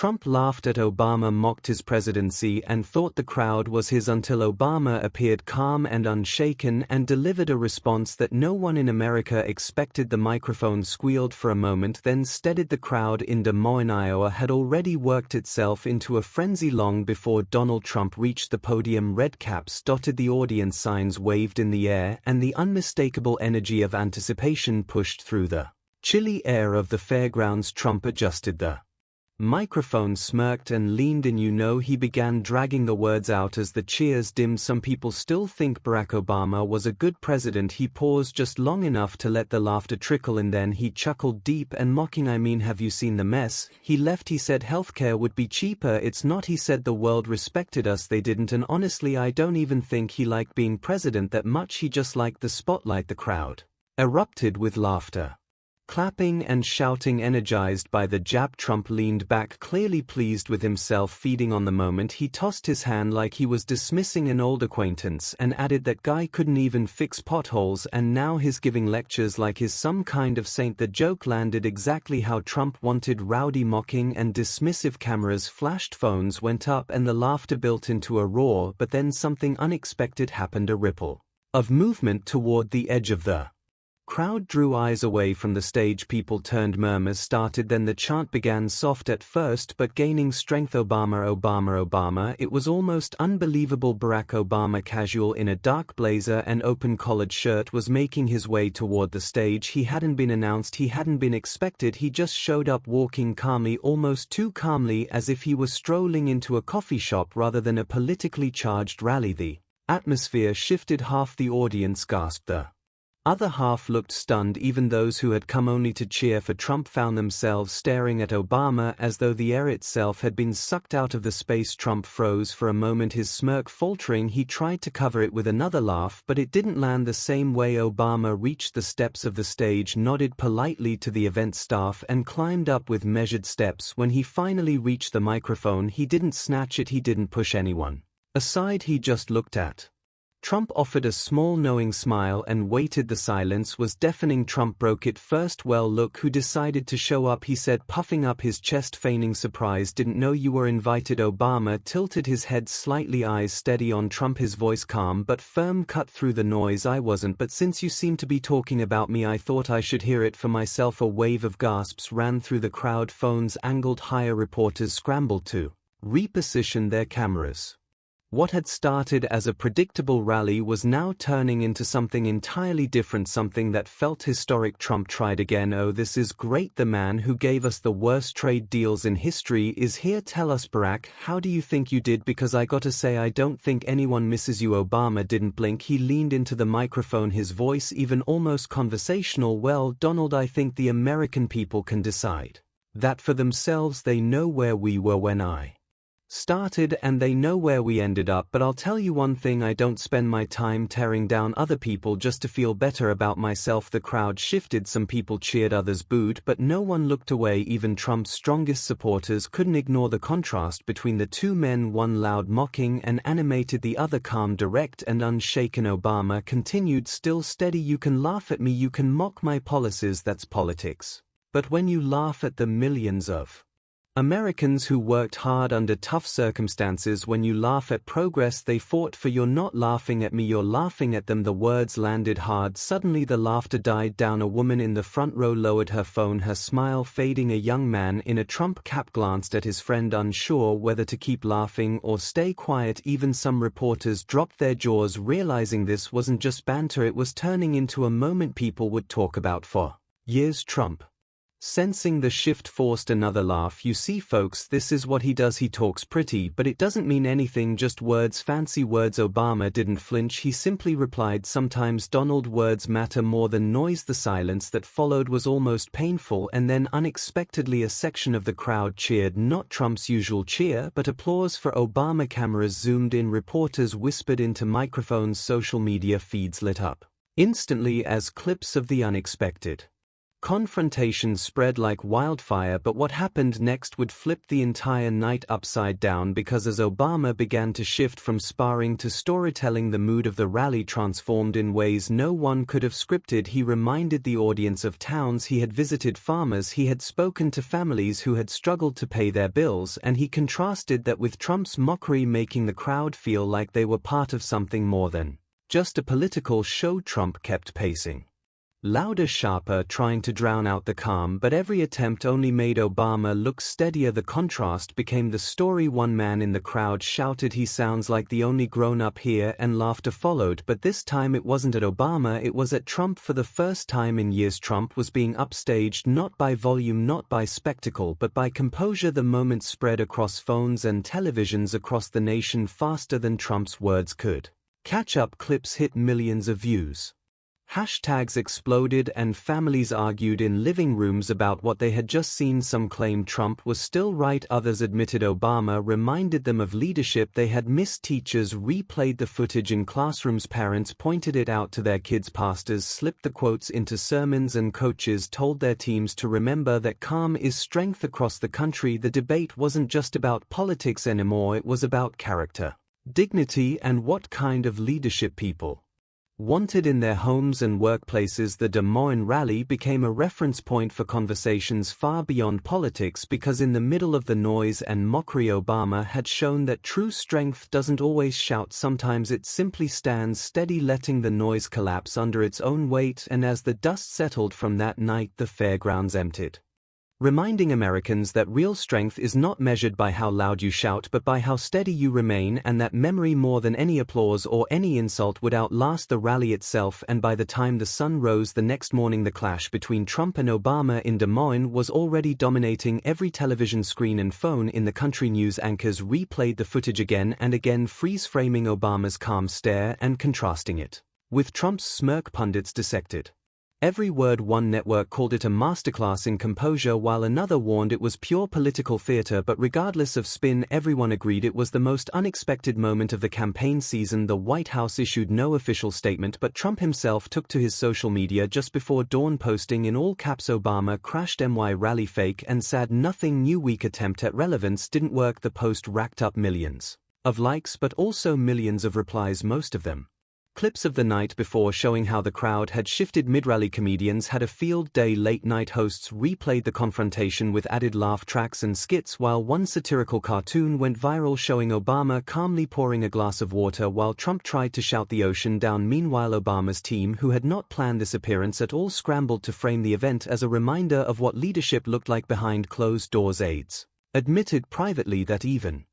Trump laughed at Obama, mocked his presidency, and thought the crowd was his until Obama appeared calm and unshaken and delivered a response that no one in America expected. The microphone squealed for a moment, then steadied. The crowd in Des Moines, Iowa had already worked itself into a frenzy long before Donald Trump reached the podium. Red caps dotted the audience, signs waved in the air, and the unmistakable energy of anticipation pushed through the chilly air of the fairgrounds. Trump adjusted the microphone, smirked, and leaned in. He began dragging the words out as the cheers dimmed. Some people still think Barack Obama was a good president. He paused just long enough to let the laughter trickle, and then he chuckled deep and mocking. I mean, have you seen the mess he left? He said healthcare would be cheaper. It's not. He said the world respected us. They didn't. And honestly, I don't even think he liked being president that much. He just liked the spotlight. The crowd erupted with laughter, clapping and shouting. Energized by the jab, Trump leaned back, clearly pleased with himself, feeding on the moment. He tossed his hand like he was dismissing an old acquaintance and added, that guy couldn't even fix potholes, and now he's giving lectures like he's some kind of saint. The joke landed exactly how Trump wanted: rowdy, mocking, and dismissive. Cameras flashed, phones went up, and the laughter built into a roar. But then something unexpected happened. A ripple of movement toward the edge of the crowd drew eyes away from the stage. People turned, murmurs started, then the chant began, soft at first but gaining strength. Obama, Obama, Obama. It was almost unbelievable. Barack Obama, casual in a dark blazer and open collared shirt, was making his way toward the stage. He hadn't been announced, he hadn't been expected, he just showed up, walking calmly, almost too calmly, as if he was strolling into a coffee shop rather than a politically charged rally. The atmosphere shifted. Half the audience gasped, the other half looked stunned. Even those who had come only to cheer for Trump found themselves staring at Obama as though the air itself had been sucked out of the space. Trump froze for a moment, his smirk faltering. He tried to cover it with another laugh, but it didn't land the same way. Obama reached the steps of the stage, nodded politely to the event staff, and climbed up with measured steps. When he finally reached the microphone, he didn't snatch it, he didn't push anyone aside, he just looked at Trump, offered a small knowing smile, and waited. The silence was deafening. Trump broke it first. Well, look who decided to show up, he said, puffing up his chest, feigning surprise. Didn't know you were invited. Obama tilted his head slightly, eyes steady on Trump, his voice calm but firm, cut through the noise. I wasn't, but since you seem to be talking about me, I thought I should hear it for myself. A wave of gasps ran through the crowd, phones angled higher, reporters scrambled to reposition their cameras. What had started as a predictable rally was now turning into something entirely different, something that felt historic. Trump tried again. Oh, this is great. The man who gave us the worst trade deals in history is here. Tell us, Barack, how do you think you did? Because I gotta say, I don't think anyone misses you. Obama didn't blink. He leaned into the microphone, his voice even almost conversational. Well, Donald, I think the American people can decide that for themselves. They know where we were when I started, and they know where we ended up. But I'll tell you one thing, I don't spend my time tearing down other people just to feel better about myself. The crowd shifted. Some people cheered, others booed, but no one looked away. Even Trump's strongest supporters couldn't ignore the contrast between the two men, one loud, mocking and animated, the other calm, direct and unshaken. Obama continued, still steady. You can laugh at me, you can mock my policies, that's politics. But when you laugh at the millions of Americans who worked hard under tough circumstances, when you laugh at progress they fought for, you're not laughing at me, you're laughing at them. The words landed hard. Suddenly the laughter died down. A woman in the front row lowered her phone, her smile fading. A young man in a Trump cap glanced at his friend, unsure whether to keep laughing or stay quiet. Even some reporters dropped their jaws, realizing this wasn't just banter, it was turning into a moment people would talk about for years. Trump, sensing the shift, forced another laugh. You see, folks, this is what he does. He talks pretty, but it doesn't mean anything, just words, fancy words. Obama didn't flinch. He simply replied, sometimes, Donald, words matter more than noise. The silence that followed was almost painful, and then unexpectedly a section of the crowd cheered, not Trump's usual cheer, but applause for Obama. Cameras zoomed in, reporters whispered into microphones, social media feeds lit up instantly as clips of the unexpected Confrontation spread like wildfire, but what happened next would flip the entire night upside down, because as Obama began to shift from sparring to storytelling, the mood of the rally transformed in ways no one could have scripted. He reminded the audience of towns he had visited, farmers he had spoken to, families who had struggled to pay their bills, and he contrasted that with Trump's mockery, making the crowd feel like they were part of something more than just a political show. Trump kept pacing louder, sharper, trying to drown out the calm, but every attempt only made Obama look steadier. The contrast became the story. One man in the crowd shouted, "He sounds like the only grown-up here," and laughter followed, but this time it wasn't at Obama, it was at Trump. For the first time in years, Trump was being upstaged, not by volume, not by spectacle, but by composure. The moment spread across phones and televisions across the nation faster than Trump's words could catch up. Clips hit millions of views. Hashtags exploded and families argued in living rooms about what they had just seen. Some claimed Trump was still right, others admitted Obama reminded them of leadership they had missed. Teachers replayed the footage in classrooms, parents pointed it out to their kids, pastors slipped the quotes into sermons, and coaches told their teams to remember that calm is strength. Across the country, the debate wasn't just about politics anymore, it was about character, dignity, and what kind of leadership people wanted in their homes and workplaces. The Des Moines rally became a reference point for conversations far beyond politics, because in the middle of the noise and mockery, Obama had shown that true strength doesn't always shout. Sometimes it simply stands steady, letting the noise collapse under its own weight. And as the dust settled from that night, the fairgrounds emptied, reminding Americans that real strength is not measured by how loud you shout, but by how steady you remain, and that memory, more than any applause or any insult, would outlast the rally itself. And by the time the sun rose the next morning, the clash between Trump and Obama in Des Moines was already dominating every television screen and phone in the country. News anchors replayed the footage again and again, freeze-framing Obama's calm stare and contrasting it with Trump's smirk. Pundits dissected every word. One network called it a masterclass in composure, while another warned it was pure political theater. But regardless of spin, everyone agreed it was the most unexpected moment of the campaign season. The White House issued no official statement, but Trump himself took to his social media just before dawn, posting in all caps, "Obama crashed, my rally fake and sad, nothing new, weak attempt at relevance didn't work." The post racked up millions of likes, but also millions of replies, most of them clips of the night before, showing how the crowd had shifted mid-rally. Comedians had a field day. Late-night hosts replayed the confrontation with added laugh tracks and skits, while one satirical cartoon went viral showing Obama calmly pouring a glass of water while Trump tried to shout the ocean down. Meanwhile, Obama's team, who had not planned this appearance at all, scrambled to frame the event as a reminder of what leadership looked like behind closed doors. Aides admitted privately that even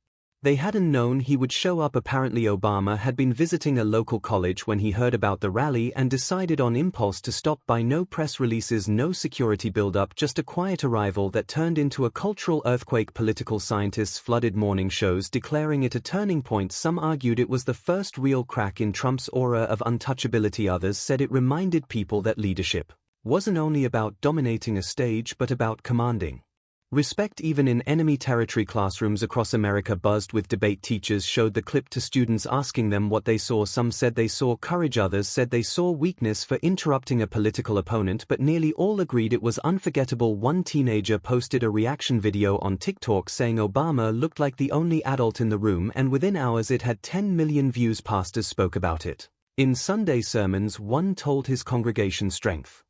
they hadn't known he would show up. Apparently, Obama had been visiting a local college when he heard about the rally and decided on impulse to stop by. No press releases, no security buildup, just a quiet arrival that turned into a cultural earthquake. Political scientists flooded morning shows, declaring it a turning point. Some argued it was the first real crack in Trump's aura of untouchability. Others said it reminded people that leadership wasn't only about dominating a stage, but about commanding respect even in enemy territory. Classrooms across America buzzed with debate. Teachers showed the clip to students, asking them what they saw. Some said they saw courage, others said they saw weakness for interrupting a political opponent, but nearly all agreed it was unforgettable. One teenager posted a reaction video on TikTok saying Obama looked like the only adult in the room, and within hours it had 10 million views. Pastors spoke about it in Sunday sermons. One told his congregation, "Strength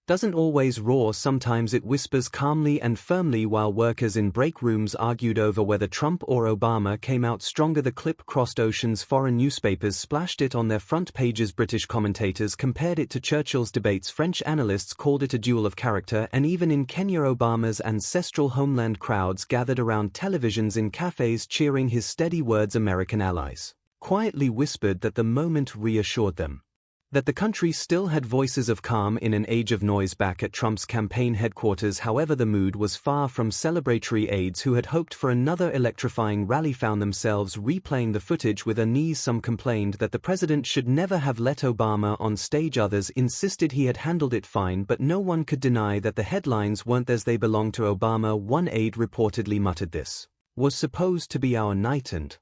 doesn't always roar, sometimes it whispers calmly and firmly," while workers in break rooms argued over whether Trump or Obama came out stronger. The clip crossed oceans. Foreign newspapers splashed it on their front pages. British commentators compared it to Churchill's debates. French analysts called it a duel of character. And even in Kenya, Obama's ancestral homeland, crowds gathered around televisions in cafes cheering his steady words. American allies quietly whispered that the moment reassured them that the country still had voices of calm in an age of noise. Back at Trump's campaign headquarters, however, the mood was far from celebratory. Aides who had hoped for another electrifying rally found themselves replaying the footage with unease. Some complained that the president should never have let Obama on stage. Others insisted he had handled it fine, but no one could deny that the headlines weren't as they belonged to Obama. One aide reportedly muttered, "This was supposed to be our night, and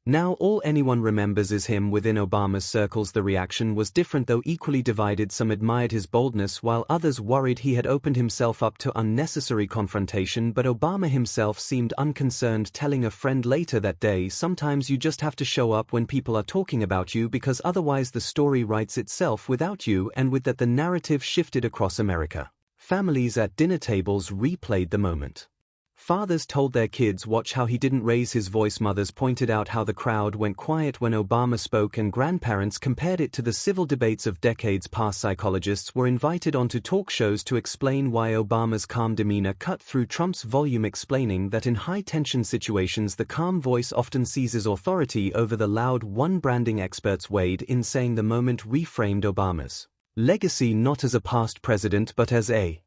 Now all anyone remembers is him within Obama's circles. The reaction was different, though equally divided. Some admired his boldness while others worried he had opened himself up to unnecessary confrontation, but Obama himself seemed unconcerned, telling a friend later that day, "Sometimes you just have to show up when people are talking about you because otherwise the story writes itself without you." And with that the narrative shifted across America. Families at dinner tables replayed the moment. Fathers told their kids, "Watch how he didn't raise his voice." Mothers pointed out how the crowd went quiet when Obama spoke, and grandparents compared it to the civil debates of decades past. Psychologists were invited onto talk shows to explain why Obama's calm demeanor cut through Trump's volume, explaining that in high-tension situations the calm voice often seizes authority over the loud one. Branding experts weighed in, saying the moment reframed Obama's legacy not as a past president but as a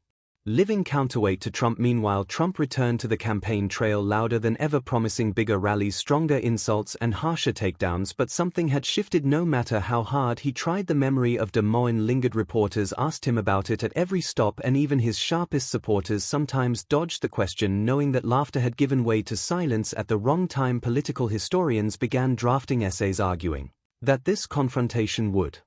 living counterweight to Trump. Meanwhile, Trump returned to the campaign trail louder than ever, promising bigger rallies, stronger insults, and harsher takedowns. But something had shifted. No matter how hard he tried, the memory of Des Moines lingered. Reporters asked him about it at every stop, and even his sharpest supporters sometimes dodged the question, knowing that laughter had given way to silence at the wrong time. Political historians began drafting essays arguing that this confrontation would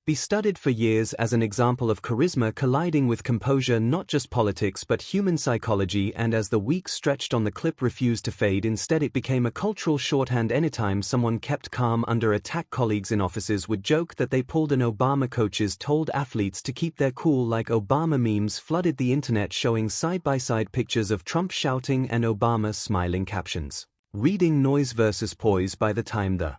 be studied for years as an example of charisma colliding with composure, not just politics but human psychology. And as the weeks stretched on, the clip refused to fade. Instead, it became a cultural shorthand. Anytime someone kept calm under attack, colleagues in offices would joke that they pulled an Obama. Coaches told athletes to keep their cool, like Obama. Memes flooded the internet showing side-by-side pictures of Trump shouting and Obama smiling, captions reading "noise versus poise." By the time the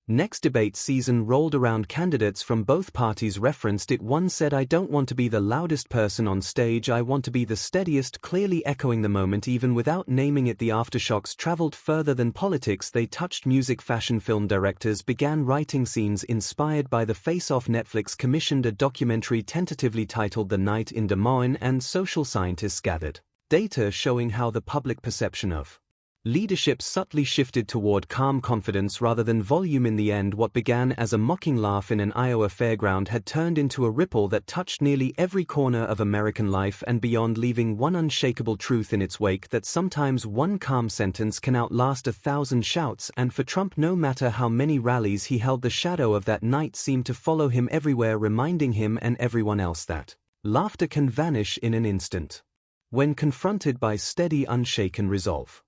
next debate season rolled around, candidates from both parties referenced it. One said, "I don't want to be the loudest person on stage, I want to be the steadiest," clearly echoing the moment even without naming it. The aftershocks traveled further than politics. They touched music. Fashion film directors began writing scenes inspired by the face-off. Netflix commissioned a documentary tentatively titled The Night in Des Moines, and social scientists gathered data showing how the public perception of leadership subtly shifted toward calm confidence rather than volume. In the end, what began as a mocking laugh in an Iowa fairground had turned into a ripple that touched nearly every corner of American life and beyond, leaving one unshakable truth in its wake: that sometimes one calm sentence can outlast 1,000 shouts. And for Trump, no matter how many rallies he held, the shadow of that night seemed to follow him everywhere, reminding him and everyone else that laughter can vanish in an instant when confronted by steady, unshaken resolve.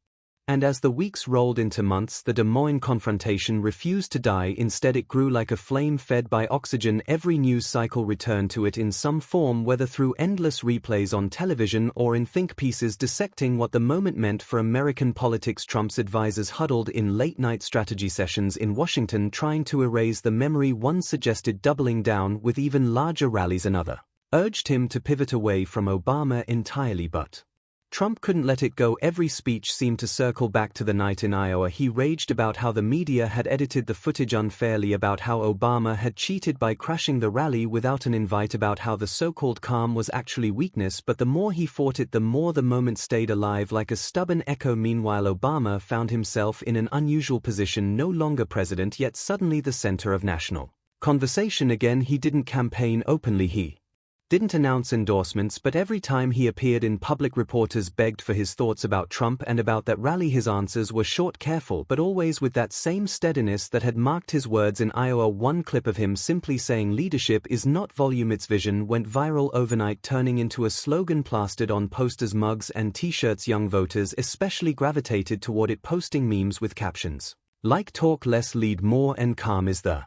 And as the weeks rolled into months, the Des Moines confrontation refused to die. Instead, it grew like a flame fed by oxygen. Every news cycle returned to it in some form, whether through endless replays on television or in think pieces dissecting what the moment meant for American politics. Trump's advisors huddled in late-night strategy sessions in Washington, trying to erase the memory. One suggested doubling down with even larger rallies. Another urged him to pivot away from Obama entirely, but Trump couldn't let it go. Every speech seemed to circle back to the night in Iowa. He raged about how the media had edited the footage unfairly, about how Obama had cheated by crashing the rally without an invite, about how the so-called calm was actually weakness. But the more he fought it, the more the moment stayed alive like a stubborn echo. Meanwhile, Obama found himself in an unusual position: no longer president, yet suddenly the center of national conversation again. He didn't campaign openly, he didn't announce endorsements, but every time he appeared in public, reporters begged for his thoughts about Trump and about that rally. His answers were short, careful, but always with that same steadiness that had marked his words in Iowa. One clip of him simply saying, "Leadership is not volume, it's vision," went viral overnight, turning into a slogan plastered on posters, mugs, and t-shirts. Young voters especially gravitated toward it, posting memes with captions like "Talk less, lead more," and "Calm is the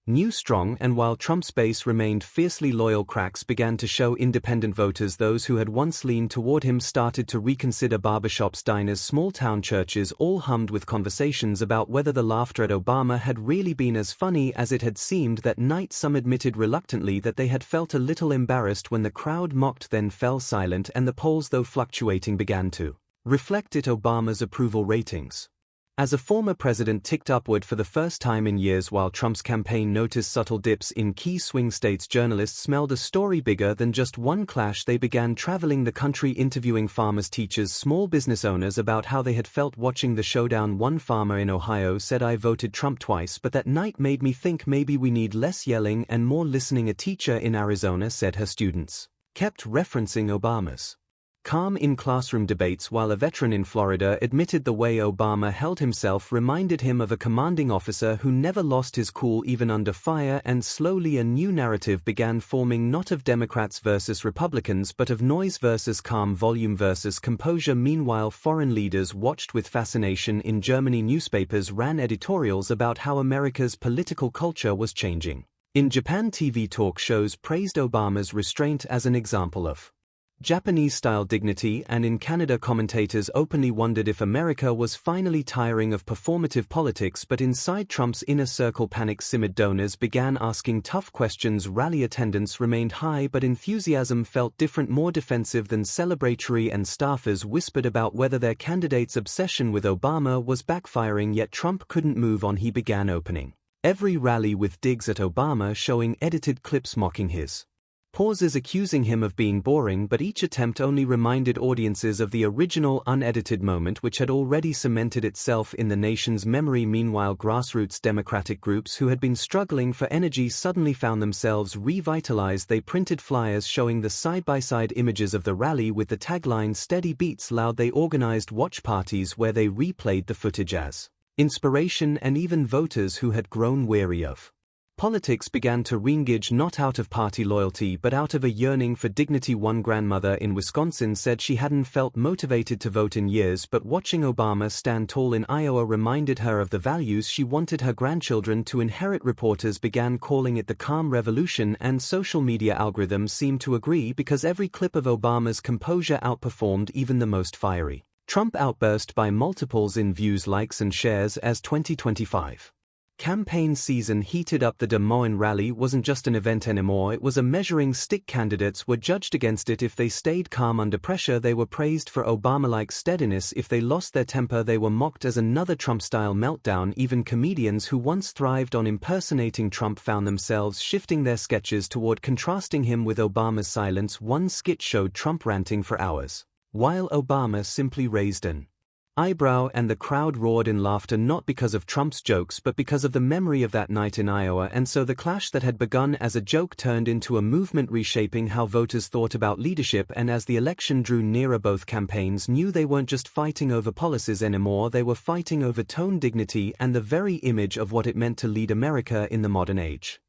new strong." And while Trump's base remained fiercely loyal, cracks began to show. Independent voters, those who had once leaned toward him, started to reconsider. Barbershops, diners, small-town churches all hummed with conversations about whether the laughter at Obama had really been as funny as it had seemed that night. Some admitted reluctantly that they had felt a little embarrassed when the crowd mocked, then fell silent, and the polls, though fluctuating, began to reflect it. Obama's approval ratings as a former president ticked upward for the first time in years, while Trump's campaign noticed subtle dips in key swing states. Journalists smelled a story bigger than just one clash. They began traveling the country, interviewing farmers, teachers, small business owners about how they had felt watching the showdown. One farmer in Ohio said, "I voted Trump twice, but that night made me think maybe we need less yelling and more listening." A teacher in Arizona said her students kept referencing Obama's Calm in classroom debates. While a veteran in Florida admitted the way Obama held himself reminded him of a commanding officer who never lost his cool even under fire, and slowly a new narrative began forming, not of Democrats versus Republicans but of noise versus calm, volume versus composure. Meanwhile, foreign leaders watched with fascination. In Germany, newspapers ran editorials about how America's political culture was changing. In Japan, TV talk shows praised Obama's restraint as an example of Japanese-style dignity, and in Canada, commentators openly wondered if America was finally tiring of performative politics. But inside Trump's inner circle, panic simmered. Donors began asking tough questions. Rally attendance remained high, but enthusiasm felt different, more defensive than celebratory, and staffers whispered about whether their candidate's obsession with Obama was backfiring. Yet Trump couldn't move on. He began opening every rally with digs at Obama, showing edited clips mocking his pauses, accusing him of being boring, but each attempt only reminded audiences of the original unedited moment, which had already cemented itself in the nation's memory. Meanwhile, grassroots Democratic groups who had been struggling for energy suddenly found themselves revitalized. They printed flyers showing the side-by-side images of the rally with the tagline "Steady Beats Loud." They organized watch parties where they replayed the footage as inspiration, and even voters who had grown weary of politics began to re-engage, not out of party loyalty but out of a yearning for dignity. One grandmother in Wisconsin said she hadn't felt motivated to vote in years, but watching Obama stand tall in Iowa reminded her of the values she wanted her grandchildren to inherit. Reporters began calling it the calm revolution, and social media algorithms seemed to agree, because every clip of Obama's composure outperformed even the most fiery Trump outburst by multiples in views, likes and shares. As 2025 campaign season heated up, the Des Moines rally wasn't just an event anymore, it was a measuring stick. Candidates were judged against it. If they stayed calm under pressure, they were praised for Obama-like steadiness. If they lost their temper, they were mocked as another Trump-style meltdown. Even comedians who once thrived on impersonating Trump found themselves shifting their sketches toward contrasting him with Obama's silence. One skit showed Trump ranting for hours, while Obama simply raised an eyebrow, and the crowd roared in laughter, not because of Trump's jokes but because of the memory of that night in Iowa. And so the clash that had begun as a joke turned into a movement, reshaping how voters thought about leadership. And as the election drew nearer, both campaigns knew they weren't just fighting over policies anymore, they were fighting over tone, dignity, and the very image of what it meant to lead America in the modern age.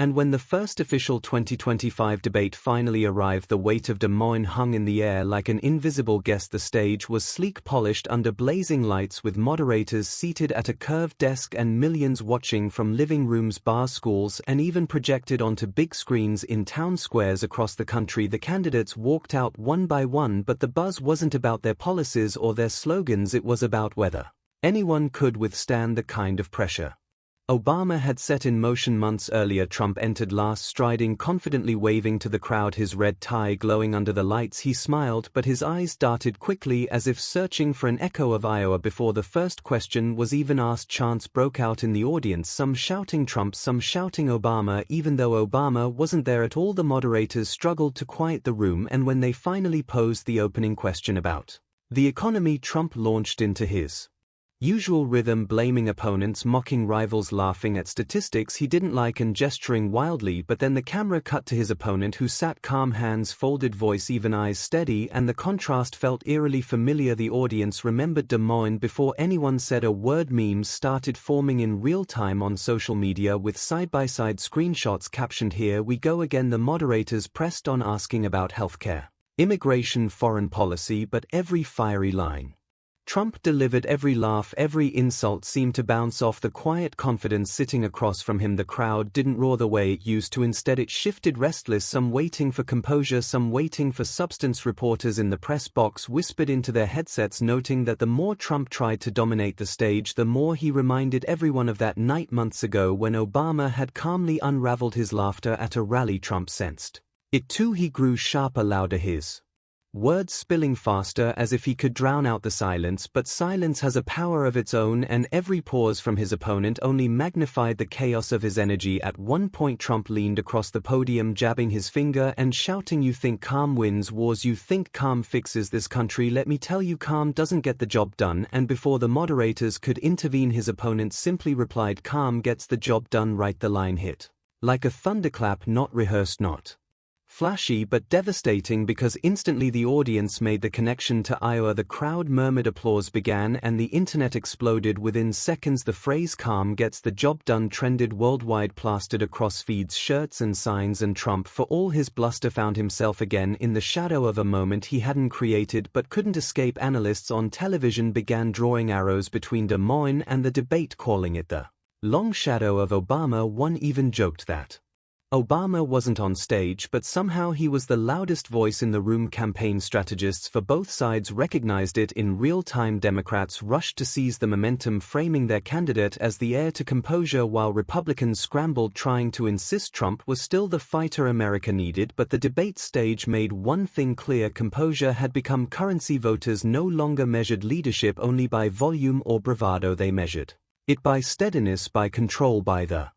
And when the first official 2025 debate finally arrived, the weight of Des Moines hung in the air like an invisible guest. The stage was sleek, polished under blazing lights, with moderators seated at a curved desk and millions watching from living rooms, bars, schools, and even projected onto big screens in town squares across the country. The candidates walked out one by one, but the buzz wasn't about their policies or their slogans, it was about whether anyone could withstand the kind of pressure Obama had set in motion months earlier. Trump entered last, striding confidently, waving to the crowd, his red tie glowing under the lights. He smiled, but his eyes darted quickly, as if searching for an echo of Iowa. Before the first question was even asked, chants broke out in the audience, some shouting Trump, some shouting Obama. Even though Obama wasn't there at all, the moderators struggled to quiet the room, and when they finally posed the opening question about the economy, Trump launched into his usual rhythm, blaming opponents, mocking rivals, laughing at statistics he didn't like, and gesturing wildly. But then the camera cut to his opponent, who sat calm, hands folded, voice even, eyes steady, and the contrast felt eerily familiar. The audience remembered Des Moines before anyone said a word. Memes started forming in real time on social media, with side-by-side screenshots captioned "Here we go again." The moderators pressed on, asking about healthcare, immigration, foreign policy, but every fiery line Trump delivered, every laugh, every insult seemed to bounce off the quiet confidence sitting across from him. The crowd didn't roar the way it used to. Instead, it shifted, restless, some waiting for composure, some waiting for substance. Reporters in the press box whispered into their headsets, noting that the more Trump tried to dominate the stage, the more he reminded everyone of that night months ago when Obama had calmly unraveled his laughter at a rally. Trump sensed it too. He grew sharper, louder, his words spilling faster, as if he could drown out the silence. But silence has a power of its own, and every pause from his opponent only magnified the chaos of his energy. At one point, Trump leaned across the podium, jabbing his finger and shouting, "You think calm wins wars? You think calm fixes this country? Let me tell you, calm doesn't get the job done." And before the moderators could intervene, his opponent simply replied, "Calm gets the job done right." The line hit like a thunderclap, not rehearsed, not Flashy but devastating because instantly the audience made the connection to Iowa. The crowd murmured, applause began, and the internet exploded. Within seconds the phrase "calm gets the job done" trended worldwide, plastered across feeds, shirts and signs, and Trump, for all his bluster, found himself again in the shadow of a moment he hadn't created but couldn't escape. Analysts on television began drawing arrows between Des Moines and the debate, calling it the long shadow of Obama. One even joked that Obama wasn't on stage, but somehow he was the loudest voice in the room. Campaign strategists for both sides recognized it in real time. Democrats rushed to seize the momentum, framing their candidate as the heir to composure, while Republicans scrambled, trying to insist Trump was still the fighter America needed. But the debate stage made one thing clear: composure had become currency. Voters no longer measured leadership only by volume or bravado, they measured it by steadiness, by control, by the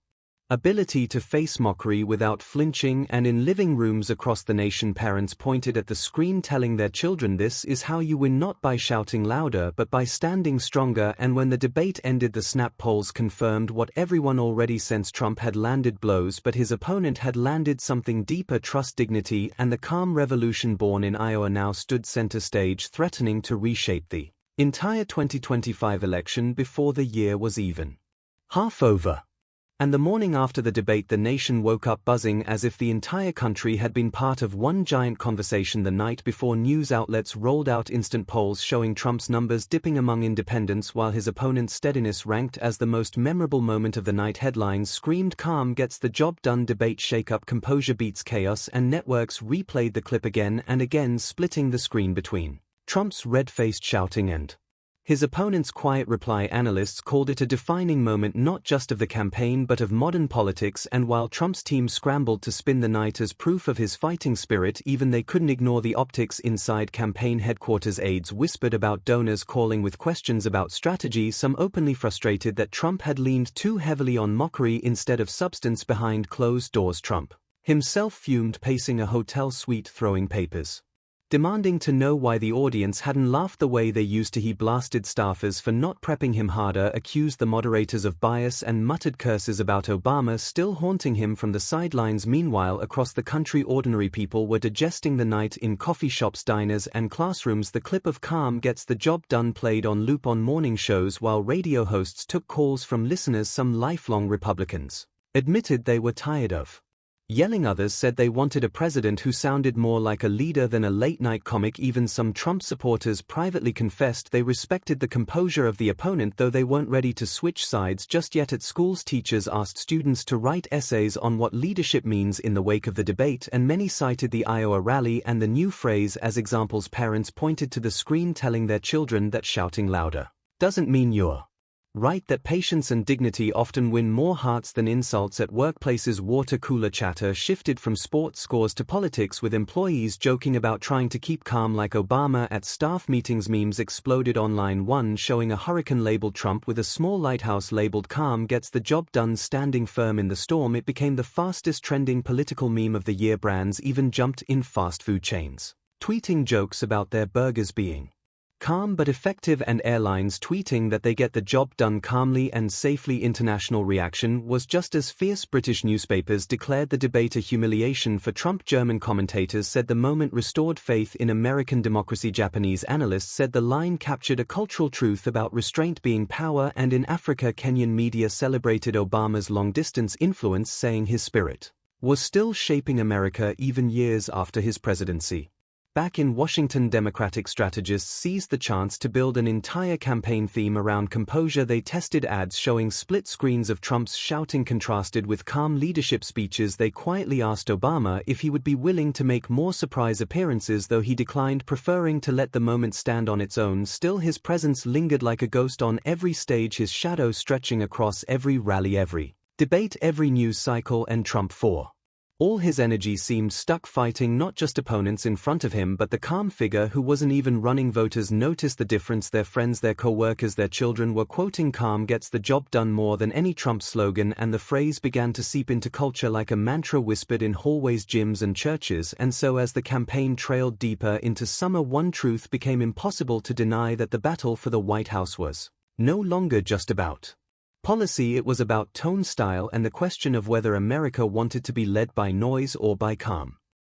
ability to face mockery without flinching. And in living rooms across the nation, parents pointed at the screen, telling their children, "This is how you win, not by shouting louder but by standing stronger." And when the debate ended, the snap polls confirmed what everyone already sensed: Trump had landed blows, but his opponent had landed something deeper: trust, dignity, and the calm revolution born in Iowa now stood center stage, threatening to reshape the entire 2025 election before the year was even half over. And the morning after the debate, the nation woke up buzzing, as if the entire country had been part of one giant conversation. The night before, news outlets rolled out instant polls showing Trump's numbers dipping among independents, while his opponent's steadiness ranked as the most memorable moment of the night. Headlines screamed, "Calm gets the job done, debate shakeup, composure beats chaos," and networks replayed the clip again and again, splitting the screen between Trump's red-faced shouting and his opponent's quiet reply. Analysts called it a defining moment not just of the campaign but of modern politics, and while Trump's team scrambled to spin the night as proof of his fighting spirit, even they couldn't ignore the optics. Inside campaign headquarters, aides whispered about donors calling with questions about strategy, some openly frustrated that Trump had leaned too heavily on mockery instead of substance. Behind closed doors, Trump himself fumed, pacing a hotel suite, throwing papers, demanding to know why the audience hadn't laughed the way they used to. He blasted staffers for not prepping him harder, accused the moderators of bias, and muttered curses about Obama still haunting him from the sidelines. Meanwhile, across the country, ordinary people were digesting the night in coffee shops, diners, and classrooms. The clip of "Calm gets the job done" played on loop on morning shows, while radio hosts took calls from listeners. Some lifelong Republicans admitted they were tired of yelling. Others said they wanted a president who sounded more like a leader than a late-night comic. Even some Trump supporters privately confessed they respected the composure of the opponent, though they weren't ready to switch sides just yet. At schools, teachers asked students to write essays on what leadership means in the wake of the debate, and many cited the Iowa rally and the new phrase as examples. Parents pointed to the screen, telling their children that shouting louder doesn't mean you're right, that patience and dignity often win more hearts than insults. At workplaces, water cooler chatter shifted from sports scores to politics, with employees joking about trying to keep calm like Obama. At staff meetings, memes exploded online, one showing a hurricane labeled Trump with a small lighthouse labeled "Calm gets the job done" standing firm in the storm. It became the fastest trending political meme of the year. Brands even jumped in, fast food chains tweeting jokes about their burgers being calm but effective, and airlines tweeting that they get the job done calmly and safely. International reaction was just as fierce. British newspapers declared the debate a humiliation for Trump. German commentators said the moment restored faith in American democracy. Japanese analysts said the line captured a cultural truth about restraint being power. And in Africa, Kenyan media celebrated Obama's long-distance influence, saying his spirit was still shaping America even years after his presidency. Back in Washington, Democratic strategists seized the chance to build an entire campaign theme around composure. They tested ads showing split screens of Trump's shouting contrasted with calm leadership speeches. They quietly asked Obama if he would be willing to make more surprise appearances, though he declined, preferring to let the moment stand on its own. Still, his presence lingered like a ghost on every stage, his shadow stretching across every rally, every debate, every news cycle. And Trump, for all his energy, seemed stuck, fighting not just opponents in front of him but the calm figure who wasn't even running. Voters noticed the difference. Their friends, their co-workers, their children were quoting "Calm gets the job done" more than any Trump slogan, and the phrase began to seep into culture like a mantra whispered in hallways, gyms, and churches. And so, as the campaign trailed deeper into summer, one truth became impossible to deny: that the battle for the White House was no longer just about policy. It was about tone, style, and the question of whether America wanted to be led by noise or by calm.